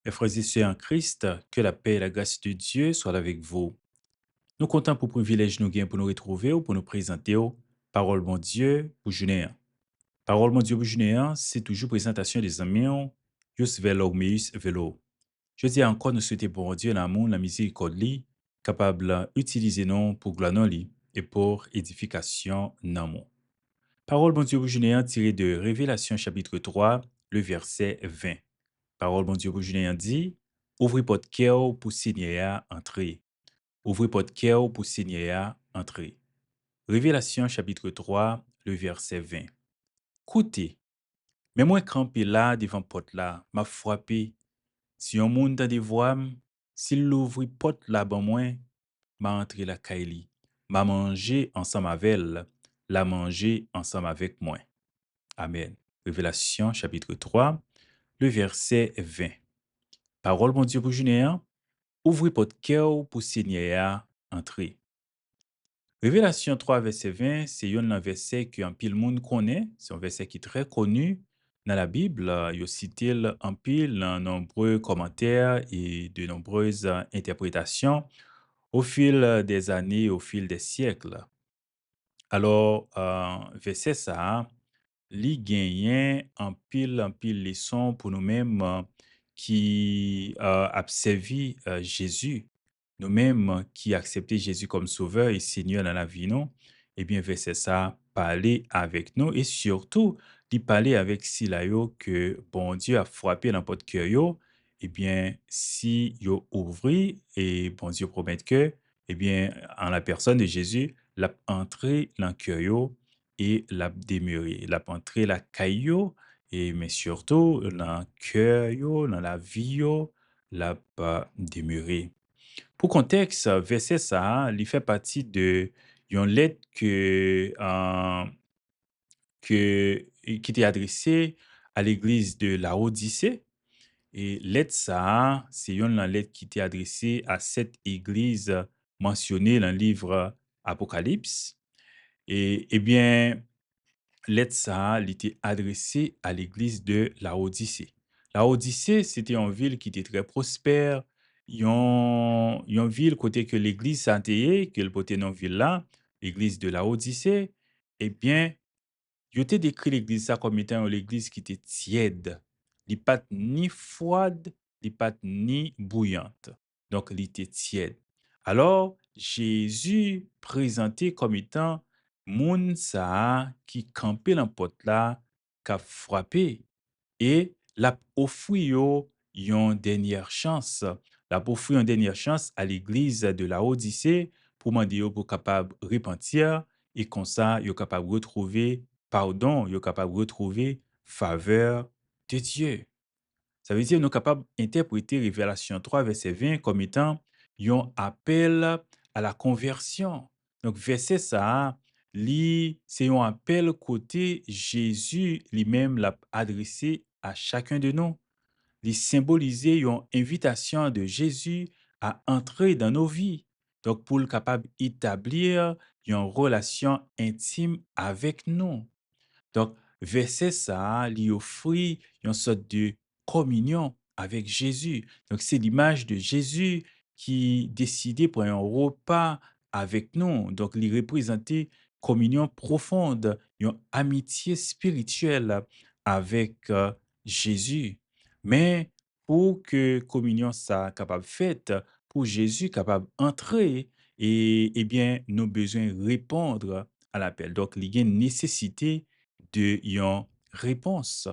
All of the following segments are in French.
Mes frères et sœurs en Christ, que la paix et la grâce de Dieu soient avec vous. Nous comptons pour privilège nous gain pour nous retrouver ou pour nous présenter parole mon Dieu pour journée. Parole mon Dieu pour journée, c'est toujours présentation des amis, Jus Velormeus Velo. Je dis encore nous souhaiter pour Dieu l'amour, la miséricorde li, capable d'utiliser nous pour gloire non li et pour édification non mon. Parole mon Dieu pour journée tirée de Révélation chapitre 3, le verset 20. Parole bon Dieu pour Julien dit, ouvrez votre cœur pour Seigneur entrer. Ouvrez votre cœur pour Seigneur entrer. Révélation chapitre 3, le verset 20. Écoutez, mais moi campé là devant porte là, m'a frappé. Si un monde dans des voix, s'il l'ouvre porte là ban moi, m'a entré la kaili. M'a mangé ensemble avec elle, la manger ensemble avec moi. Amen. Révélation chapitre 3, le verset 20. Parole bon Dieu pour Julien. Ouvrez votre cœur pour Seigneur entrer. Révélation 3, verset 20, c'est un verset que un pile monde connaît. C'est un verset qui est très connu dans la Bible. Il y cité en pile dans nombreux commentaires et de nombreuses interprétations au fil des années, au fil des siècles. Alors, verset ça, li genyen en pile leçon pour nous-mêmes qui a servi Jésus, nous-mêmes qui accepté Jésus comme sauveur et Seigneur dans la vie, non? Eh bien, verset ça, parler avec nous et surtout, d'y parler avec sila yo que bon Dieu a frappé dans votre cœur yo, eh bien, si yo ouvri et bon Dieu promet que, eh bien, en la personne de Jésus, l'a entré dans le cœur yo et l'a demeuré, l'a entré la caillou et mais surtout dans le cœur yo, dans la vie yo, l'a pas demeuré. Pour contexte, verset ça, il fait partie de une lettre qui était adressée à l'église de la Odyssée. Et lettre ça, c'est une lettre qui était adressée à cette église mentionnée dans le livre Apocalypse. Et, eh bien, lettre ça, elle était adressée à l'église de la Odyssée. La Odyssée, c'était une ville qui était très prospère. Une ville côté que l'église Saint-Étienne, que le côté non ville là, l'église de la Odyssée, eh bien, yo te décrit l'église ça comme étant une église qui était tiède. Li pas ni froide, li pas ni bouillante. Donc, elle était tiède. Alors, Jésus présenté comme étant moun ça qui campait dans porte là, qui a frappé et l'a offert yo une dernière chance. L'a offert une dernière chance à l'église de la Odyssée pour demander yo pour capable repentir et comme ça, yo capable retrouver pardon, yo capable retrouver faveur de Dieu. Ça veut dire nous capables d'interpréter Révélation 3, verset 20 comme étant un appel à la conversion. Donc, verset ça, c'est un appel côté Jésus lui-même l'a adressé à chacun de nous. Il symbolisait une invitation de Jésus à entrer dans nos vies. Donc, pour le capable d'établir une relation intime avec nous. Donc, verset ça, lui offrit une sorte de communion avec Jésus. Donc, c'est l'image de Jésus qui décidait pour un repas avec nous. Donc, il représentait communion profonde, une amitié spirituelle avec Jésus. Mais pour que communion soit capable faite, pour Jésus capable d'entrer, et, eh bien, nous avons besoin de répondre à l'appel. Donc, il y a une nécessité de yon réponse.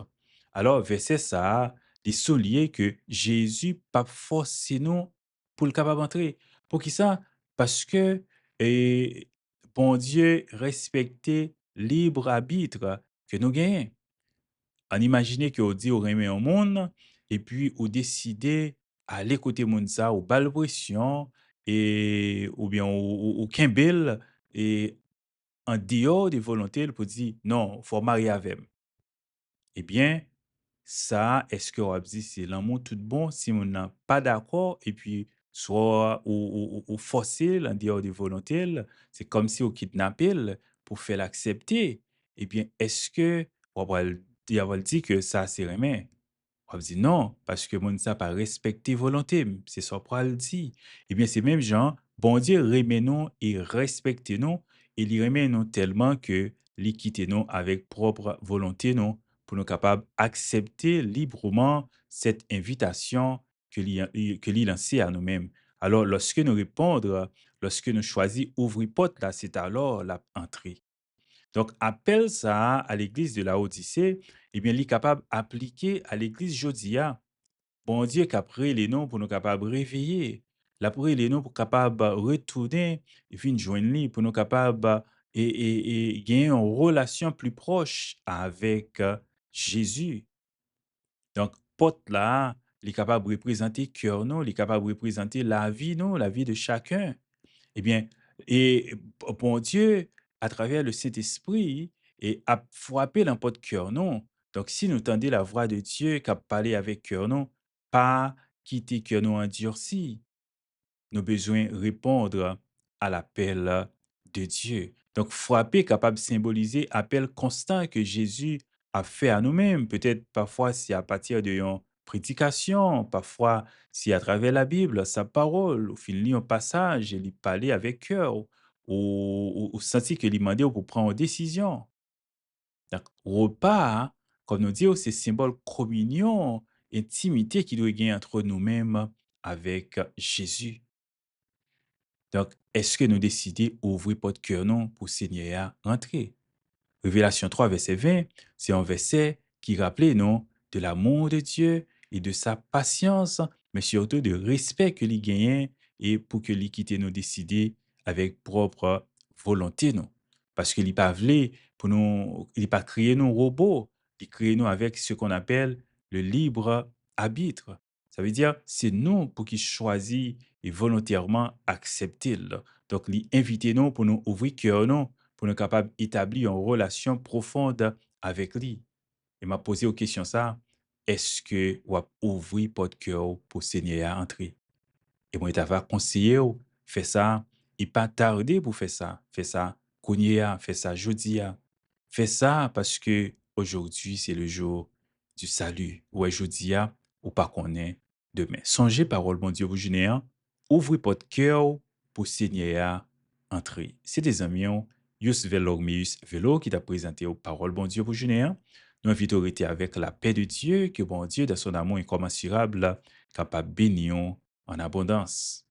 Alors, verset ça, il souligne que Jésus pas forcé nous pour le capable entrer. Pour qui ça? Parce que bon Dieu respectait libre arbitre que nous gagnons. On imagine que on dit on remet un monde et puis on décide aller côté monde ça ou bal pression et ou bien ou kembel et en dehors des volontés pour dire non, faut marier avec. Eh bien, ça, est-ce que on dit c'est l'amour tout bon si on n'a pas d'accord et puis soit ou forcer en dehors de volonté, c'est comme si on kidnappait pour faire l'accepter. Eh bien, est-ce que on va dire que ça c'est remet? On dit non, parce que moun sa pas respecté volonté, c'est ça pral dit. Eh bien, c'est même gens, bon Dieu remet nous et respecte nous, et il remet nous tellement que li quitte nous avec propre volonté nous, pour nous capables d'accepter librement cette invitation que lui lancer à nous-mêmes. Alors, lorsque nous répondre, lorsque nous choisissons ouvrir porte là, c'est alors la entrée. Donc, appelle ça à l'église de la Odyssée, eh bien, il est capable d'appliquer à l'église Jodia. Bon Dieu, qu'après les noms pour nous capables de réveiller. L'après les noms pour capables de retourner et puis joindre lui pour nous capables et gagner une relation plus proche avec Jésus. Donc, porte là, il est capable de représenter cœur nous, il est capable de représenter la vie nous, la vie de chacun. Eh bien, et bon Dieu, à travers le Saint-Esprit, et a frappé dans notre cœur, non? Donc, si nous tendez la voix de Dieu, qui a parlé avec cœur, non? Pas quitter cœur nous endurci, nous besoin répondre à l'appel de Dieu. Donc, frapper capable de symboliser appel constant que Jésus a fait à nous-mêmes. Peut-être parfois c'est à partir de une prédication, parfois c'est à travers la Bible, sa parole, au fil lit un passage, il parlait avec cœur, ou senti que il demandait pour prendre une décision. Donc, repas, comme nous dit, c'est symbole communion, intimité qui doit gagner entre nous-mêmes avec Jésus. Donc, est-ce que nous décidons d'ouvrir notre cœur non pour Seigneur à rentrer? Révélation 3, verset 20, c'est un verset qui rappelait non de l'amour de Dieu et de sa patience, mais surtout de respect que lui gagne et pour que lui quitte nous décider avec propre volonté non. Parce qu'il n'est pas voulu pour nous, il n'est pas créé nous robots, il crée nous avec ce qu'on appelle le libre arbitre. Ça veut dire c'est nous pour qui choisit et volontairement accepter. Donc, il invite nous pour nous ouvrir cœur non pour nous capables d'établir une relation profonde avec lui. Et m'a posé aux questions ça, est-ce que vous ouvrez votre cœur pour Seigneur à entrer? Et moi, je t'avais conseillé, fais ça, et pas tarder pour faire ça. Fais ça, kounia, fais ça, jodia. Fais ça parce que aujourd'hui, c'est le jour du salut. Ouais, jodia, ou pas qu'on est demain. Songez, parole, mon Dieu, vous jeûnez, ouvrez votre cœur pour Seigneur à entrer. C'est des amis, Yus Velormius Velo qui t'a présenté aux paroles, bon Dieu, vous jeûnez. Nous invitons à rester avec la paix de Dieu, que bon Dieu, dans son amour incommensurable, capable bénir en abondance.